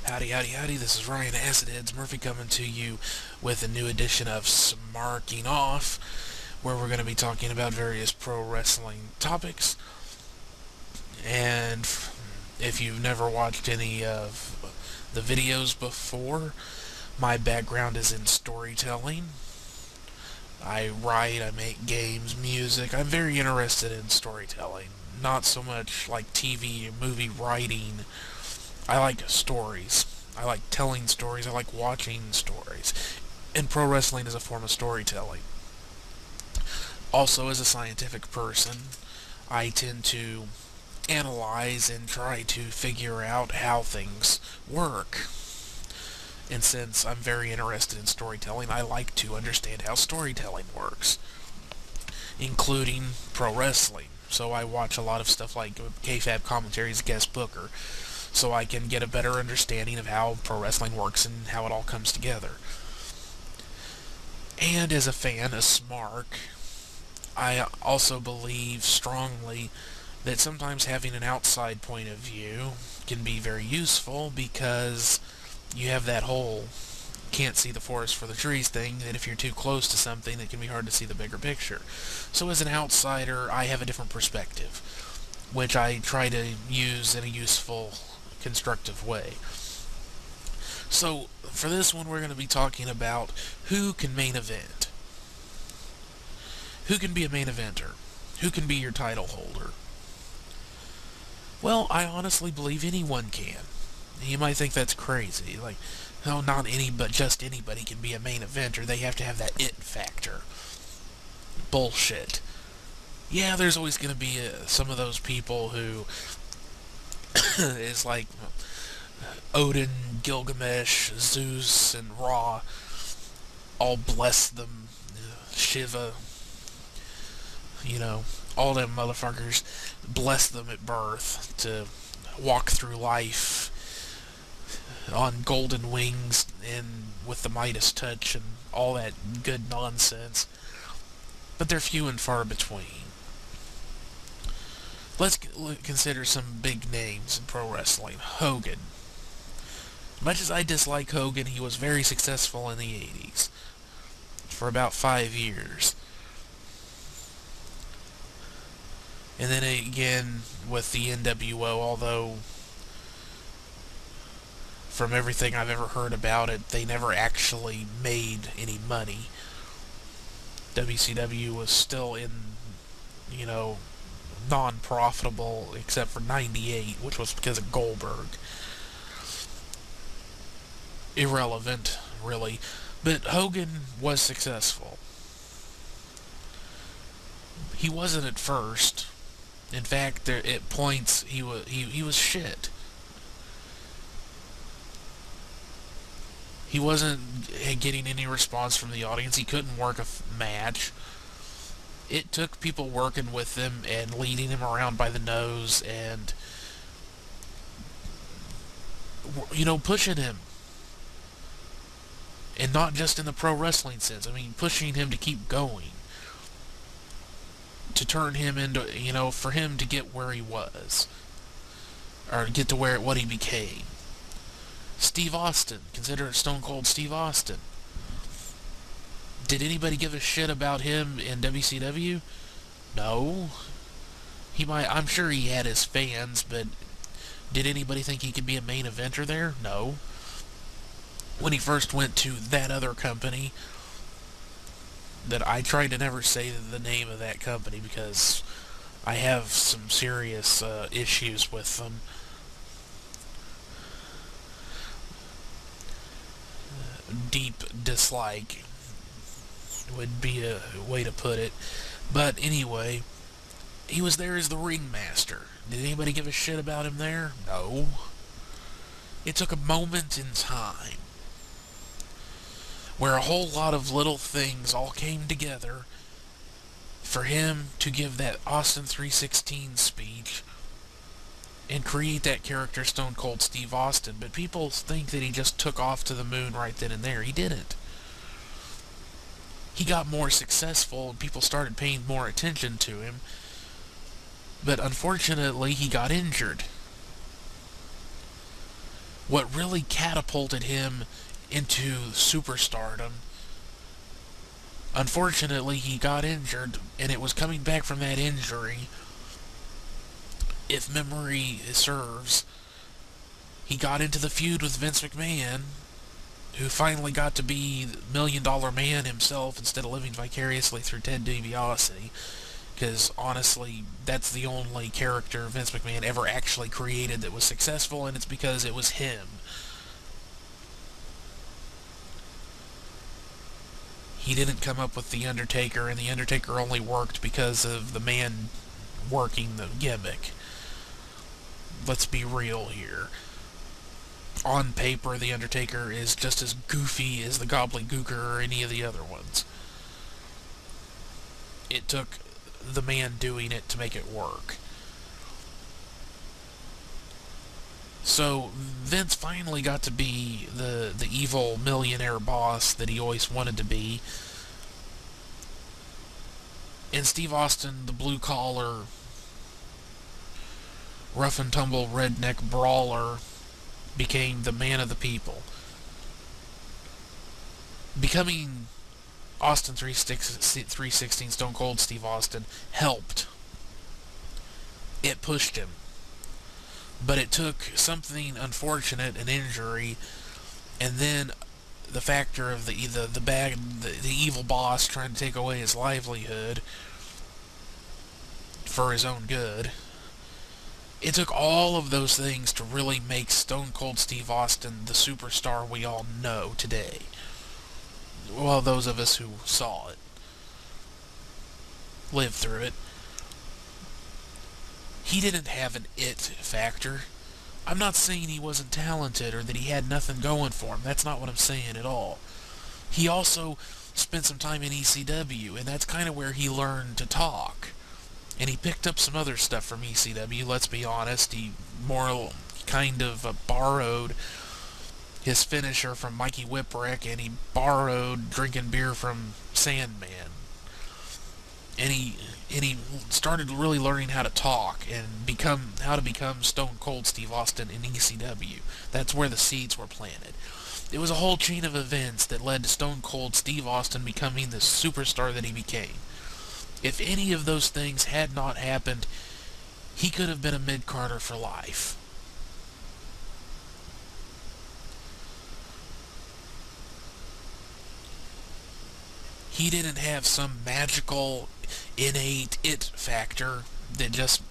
Howdy, howdy, howdy, this is Ryan Acidheads Murphy coming to you with a new edition of Smarking Off, where we're going to be talking about various pro wrestling topics. And if you've never watched any of the videos before, my background is in storytelling. I write, I make games, music. I'm very interested in storytelling. Not so much like TV, movie writing. I like stories. I like telling stories. I like watching stories. And pro wrestling is a form of storytelling. Also, as a scientific person, I tend to analyze and try to figure out how things work. And since I'm very interested in storytelling, I like to understand how storytelling works, including pro wrestling. So I watch a lot of stuff like kayfabe commentaries, guest booker, so I can get a better understanding of how pro wrestling works and how it all comes together. And as a fan of Smark, I also believe strongly that sometimes having an outside point of view can be very useful, because you have that whole can't see the forest for the trees thing, that if you're too close to something, it can be hard to see the bigger picture. So as an outsider, I have a different perspective, which I try to use in a useful, constructive way. So for this one, we're going to be talking about who can main event. Who can be a main eventer? Who can be your title holder? Well, I honestly believe anyone can. You might think that's crazy. Like, no, not any, but just anybody can be a main eventer. They have to have that it factor. Bullshit. Yeah, there's always going to be some of those people who is like Odin, Gilgamesh, Zeus, and Ra. All bless them. Shiva. All them motherfuckers. Bless them at birth to walk through life on golden wings and with the Midas touch and all that good nonsense. But they're few and far between. Let's consider some big names in pro wrestling. Hogan. Much as I dislike Hogan, he was very successful in the 80s. For about 5 years. And then again with the NWO, although from everything I've ever heard about it, they never actually made any money. WCW was still in, non-profitable, except for 98, which was because of Goldberg. Irrelevant, really. But Hogan was successful. He wasn't at first. In fact, at points he was shit. He wasn't getting any response from the audience. He couldn't work a match. It took people working with him and leading him around by the nose and, pushing him. And not just in the pro wrestling sense. I mean, pushing him to keep going. To turn him into, for him to get where he was. Or get to what he became. Steve Austin. Consider Stone Cold Steve Austin. Did anybody give a shit about him in WCW? No. I'm sure he had his fans, but did anybody think he could be a main eventer there? No. When he first went to that other company, that I try to never say the name of that company because I have some serious issues with them. Deep dislike would be a way to put it. But anyway, he was there as the ringmaster. Did anybody give a shit about him there? No. It took a moment in time where a whole lot of little things all came together for him to give that Austin 3:16 speech and create that character Stone Cold Steve Austin. But people think that he just took off to the moon right then and there. He didn't. He got more successful and people started paying more attention to him. But unfortunately, he got injured. What really catapulted him into superstardom, unfortunately, he got injured, and it was coming back from that injury. If memory serves, he got into the feud with Vince McMahon, who finally got to be $1 Million Man himself instead of living vicariously through Ted DiBiase. Because honestly, that's the only character Vince McMahon ever actually created that was successful, and it's because it was him. He didn't come up with The Undertaker, and The Undertaker only worked because of the man working the gimmick. Let's be real here. On paper, The Undertaker is just as goofy as the Gobbledygooker or any of the other ones. It took the man doing it to make it work. So Vince finally got to be the evil millionaire boss that he always wanted to be. And Steve Austin, the blue-collar, rough-and-tumble redneck brawler, became the man of the people. Becoming Austin 316 Stone Cold Steve Austin helped. It pushed him. But it took something unfortunate, an injury, and then the factor of the evil boss trying to take away his livelihood for his own good. It took all of those things to really make Stone Cold Steve Austin the superstar we all know today. Well, those of us who saw it, lived through it. He didn't have an it factor. I'm not saying he wasn't talented or that he had nothing going for him. That's not what I'm saying at all. He also spent some time in ECW, and that's kind of where he learned to talk. And he picked up some other stuff from ECW, let's be honest. He more kind of borrowed his finisher from Mikey Whipwreck, and he borrowed drinking beer from Sandman. And he started really learning how to talk and how to become Stone Cold Steve Austin in ECW. That's where the seeds were planted. It was a whole chain of events that led to Stone Cold Steve Austin becoming the superstar that he became. If any of those things had not happened, he could have been a mid-carder for life. He didn't have some magical, innate it factor that just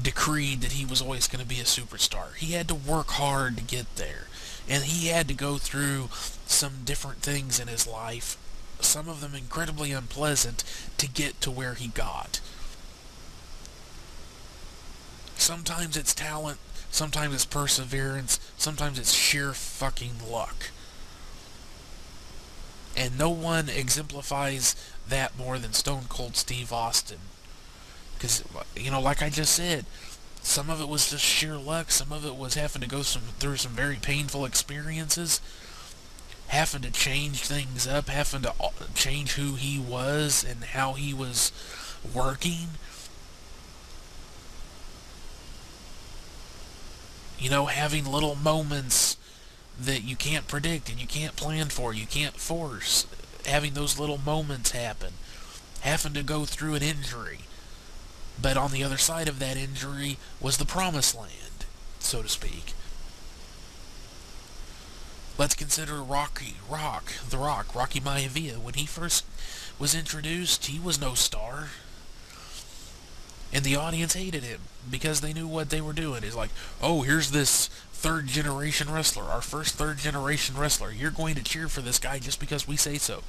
decreed that he was always going to be a superstar. He had to work hard to get there. And he had to go through some different things in his life, some of them incredibly unpleasant, to get to where he got. Sometimes it's talent, sometimes it's perseverance, sometimes it's sheer fucking luck. And no one exemplifies that more than Stone Cold Steve Austin. Because, like I just said, some of it was just sheer luck, some of it was having to go through some very painful experiences, having to change things up, having to change who he was and how he was working. Having little moments that you can't predict and you can't plan for, you can't force. Having those little moments happen. Having to go through an injury. But on the other side of that injury was the promised land, so to speak. Let's consider Rocky Maivia. When he first was introduced, he was no star. And the audience hated him because they knew what they were doing. It's like, oh, here's this third-generation wrestler, our first third-generation wrestler. You're going to cheer for this guy just because we say so.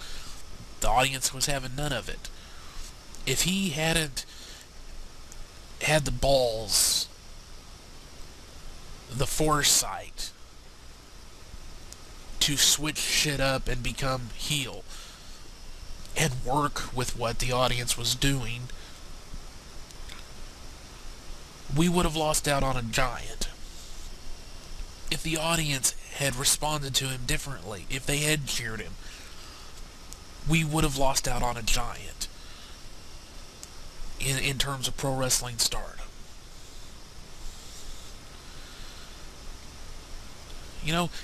The audience was having none of it. If he hadn't had the balls, the foresight to switch shit up and become heel and work with what the audience was doing, we would have lost out on a giant. If the audience had responded to him differently, if they had cheered him, we would have lost out on a giant in terms of pro wrestling stardom.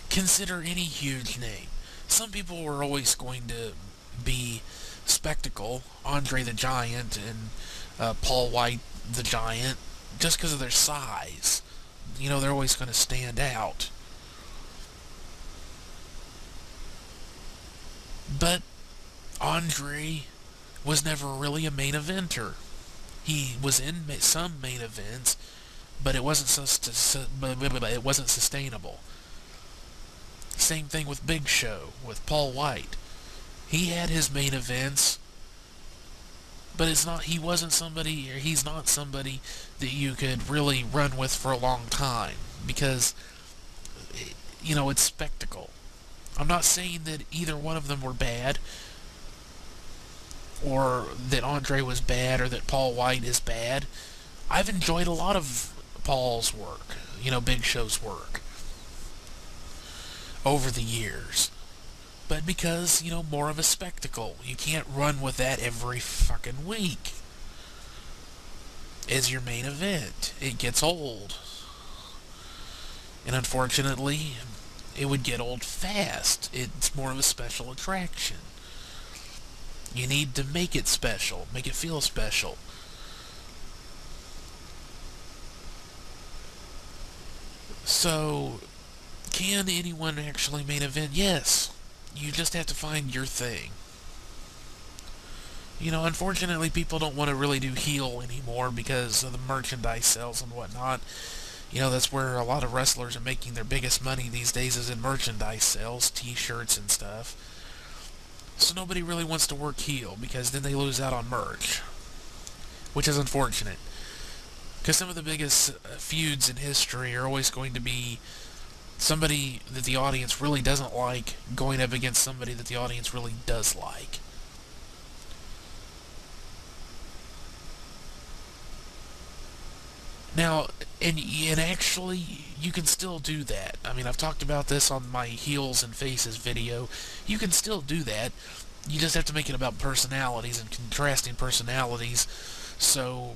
Consider any huge name. Some people were always going to be spectacle, Andre the Giant and Paul White the Giant, just because of their size. They're always going to stand out. But Andre was never really a main eventer. He was in some main events, but it wasn't sustainable. Same thing with Big Show, with Paul White. He had his main events, but he's not somebody that you could really run with for a long time, because, it's spectacle. I'm not saying that either one of them were bad, or that Andre was bad, or that Paul White is bad. I've enjoyed a lot of Paul's work, Big Show's work, over the years. But because, more of a spectacle. You can't run with that every fucking week as your main event. It gets old. And unfortunately, it would get old fast. It's more of a special attraction. You need to make it special, make it feel special. So, can anyone actually main event? Yes. You just have to find your thing. Unfortunately, people don't want to really do heel anymore because of the merchandise sales and whatnot. That's where a lot of wrestlers are making their biggest money these days, is in merchandise sales, t-shirts and stuff. So nobody really wants to work heel, because then they lose out on merch, which is unfortunate. Because some of the biggest feuds in history are always going to be somebody that the audience really doesn't like going up against somebody that the audience really does like. Now, and actually, you can still do that. I mean, I've talked about this on my Heels and Faces video. You can still do that. You just have to make it about personalities and contrasting personalities. So,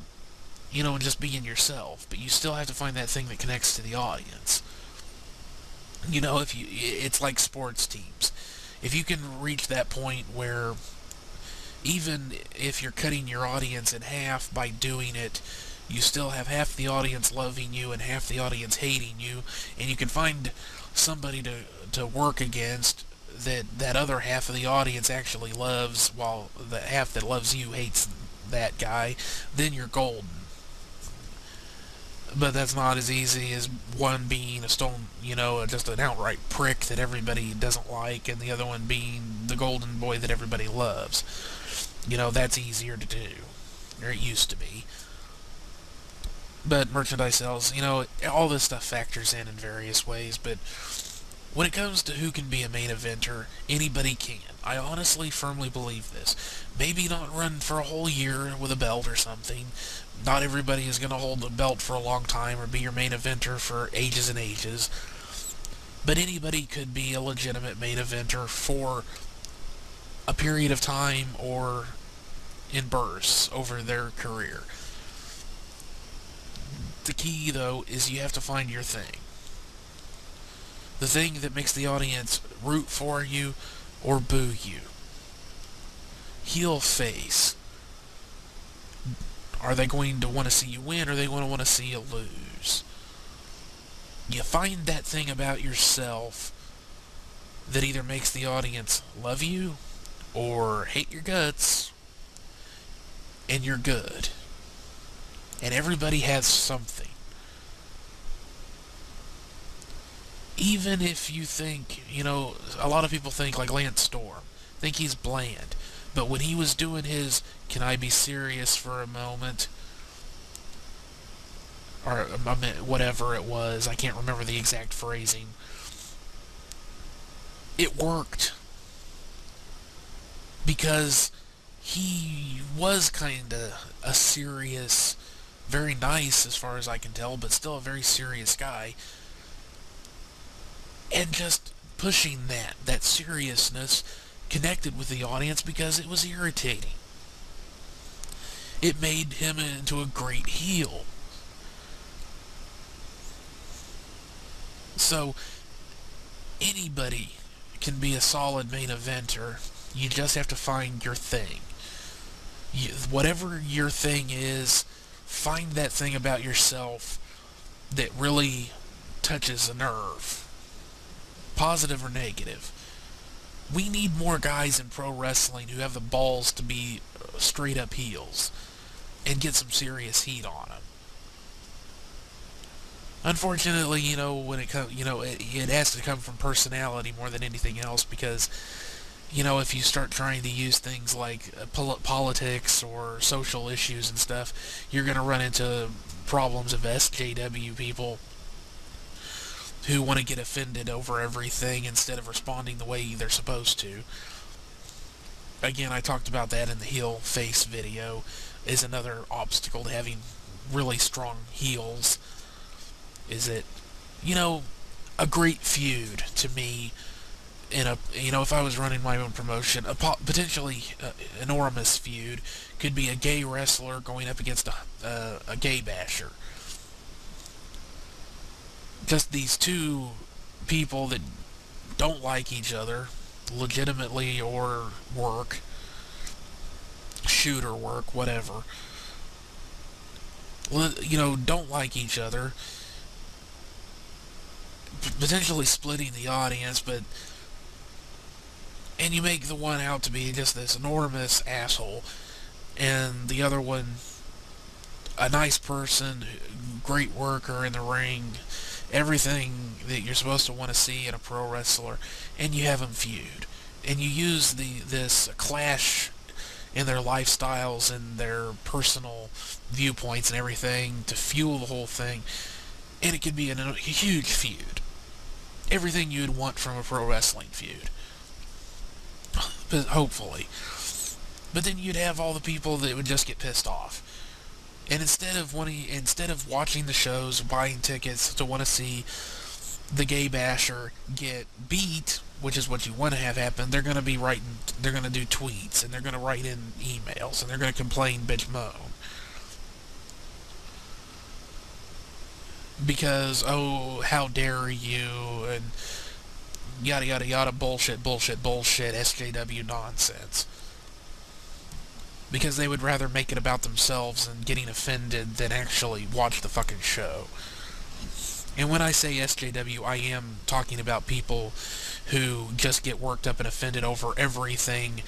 and just being yourself. But you still have to find that thing that connects to the audience. It's like sports teams. If you can reach that point where, even if you're cutting your audience in half by doing it, you still have half the audience loving you and half the audience hating you, and you can find somebody to work against that other half of the audience actually loves, while the half that loves you hates that guy, then you're golden. But that's not as easy as one being a stone, just an outright prick that everybody doesn't like, and the other one being the golden boy that everybody loves. That's easier to do. Or it used to be. But merchandise sales, all this stuff factors in various ways, but when it comes to who can be a main eventer, anybody can. I honestly, firmly believe this. Maybe not run for a whole year with a belt or something. Not everybody is going to hold a belt for a long time or be your main eventer for ages and ages. But anybody could be a legitimate main eventer for a period of time or in bursts over their career. The key, though, is you have to find your thing. The thing that makes the audience root for you or boo you. Heel, face. Are they going to want to see you win, or are they going to want to see you lose? You find that thing about yourself that either makes the audience love you or hate your guts, and you're good. And everybody has something. Even if you think, a lot of people think, like Lance Storm, think he's bland. But when he was doing his, can I be serious for a moment? Or whatever it was, I can't remember the exact phrasing. It worked. Because he was kind of a serious, very nice as far as I can tell, but still a very serious guy. And just pushing that seriousness connected with the audience because it was irritating. It made him into a great heel. So, Anybody can be a solid main eventer. You just have to find your thing. Whatever your thing is, find that thing about yourself that really touches a nerve, positive or negative. We need more guys in pro wrestling who have the balls to be straight up heels and get some serious heat on them. Unfortunately, when it comes, it has to come from personality more than anything else, because if you start trying to use things like politics or social issues and stuff, you're going to run into problems of SJW people who want to get offended over everything instead of responding the way they're supposed to. Again, I talked about that in the heel face video, is another obstacle to having really strong heels, is that, a great feud to me if I was running my own promotion, a potentially enormous feud could be a gay wrestler going up against a gay basher. Just these two people that don't like each other, legitimately, or work, shoot or work, whatever. Don't like each other, potentially splitting the audience, and you make the one out to be just this enormous asshole, and the other one a nice person, great worker in the ring, everything that you're supposed to want to see in a pro wrestler, and you have them feud, and you use this clash in their lifestyles and their personal viewpoints and everything to fuel the whole thing, and it could be a huge feud. Everything you'd want from a pro wrestling feud. But hopefully. But then you'd have all the people that would just get pissed off. And instead of watching the shows, buying tickets to want to see the gay basher get beat, which is what you want to have happen, they're going to do tweets, and they're going to write in emails, and they're going to complain, bitch, moan. Because, oh, how dare you, and yada yada yada, bullshit, SJW nonsense. Because they would rather make it about themselves and getting offended than actually watch the fucking show. And when I say SJW, I am talking about people who just get worked up and offended over everything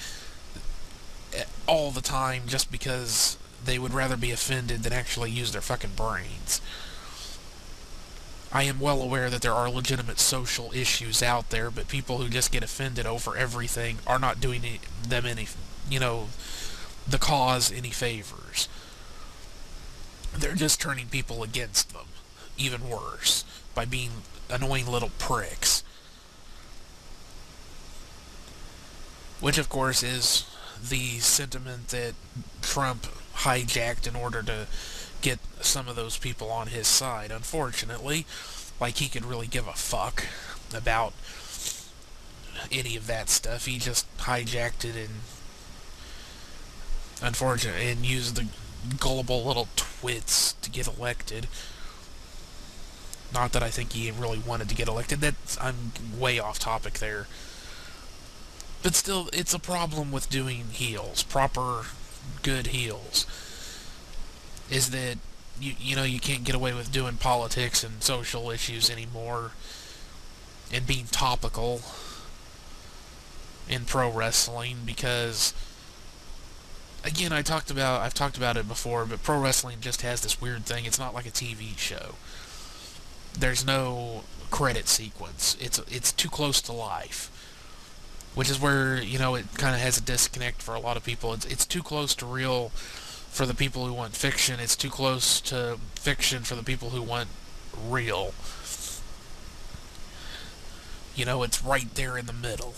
all the time just because they would rather be offended than actually use their fucking brains. I am well aware that there are legitimate social issues out there, but people who just get offended over everything are not doing them any, the cause any favors. They're just turning people against them, even worse, by being annoying little pricks. Which, of course, is the sentiment that Trump hijacked in order to get some of those people on his side, unfortunately. Like he could really give a fuck about any of that stuff. He just hijacked it and used the gullible little twits to get elected. Not that I think he really wanted to get elected. I'm way off topic there. But still, it's a problem with doing heels, proper, good heels, is that you can't get away with doing politics and social issues anymore and being topical in pro wrestling, because again, I've talked about it before, but pro wrestling just has this weird thing. It's not like a TV show. There's no credit sequence. It's too close to life, which is where it kind of has a disconnect for a lot of people. It's too close to real for the people who want fiction. It's too close to fiction for the people who want real. It's right there in the middle.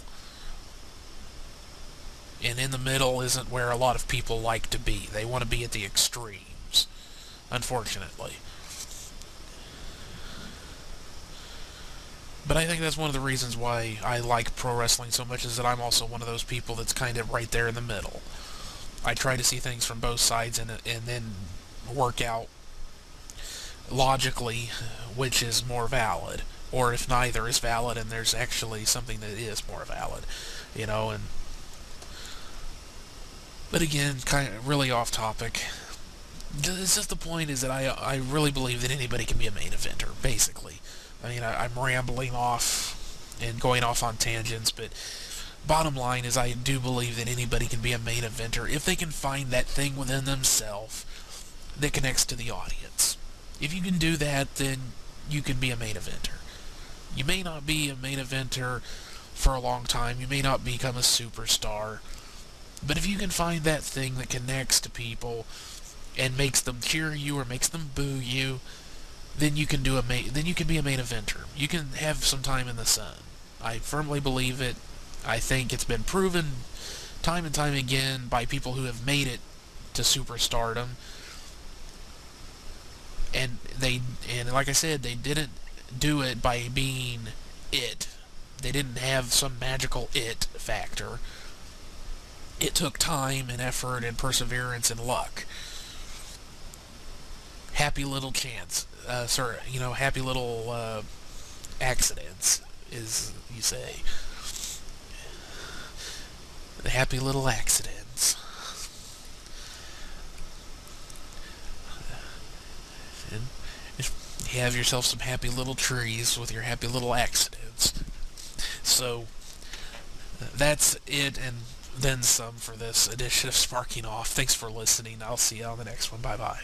And in the middle isn't where a lot of people like to be. They want to be at the extremes, unfortunately. But I think that's one of the reasons why I like pro wrestling so much, is that I'm also one of those people that's kind of right there in the middle. I try to see things from both sides and then work out logically which is more valid. or if neither is valid and there's actually something that is more valid, and but again, kind of really off topic. It's just the point is that I really believe that anybody can be a main eventer, basically. I mean, I'm rambling off and going off on tangents, but bottom line is I do believe that anybody can be a main eventer if they can find that thing within themselves that connects to the audience. If you can do that, then you can be a main eventer. You may not be a main eventer for a long time, you may not become a superstar, but if you can find that thing that connects to people and makes them cheer you or makes them boo you, then you can be a main eventer. You can have some time in the sun. I firmly believe it. I think it's been proven time and time again by people who have made it to superstardom. And like I said, they didn't do it by being it. They didn't have some magical it factor. It took time and effort and perseverance and luck. Happy little happy little accidents, as you say. The happy little accidents. And you have yourself some happy little trees with your happy little accidents. So, that's it and then some for this edition of Smarking Off. Thanks for listening. I'll see you on the next one. Bye-bye.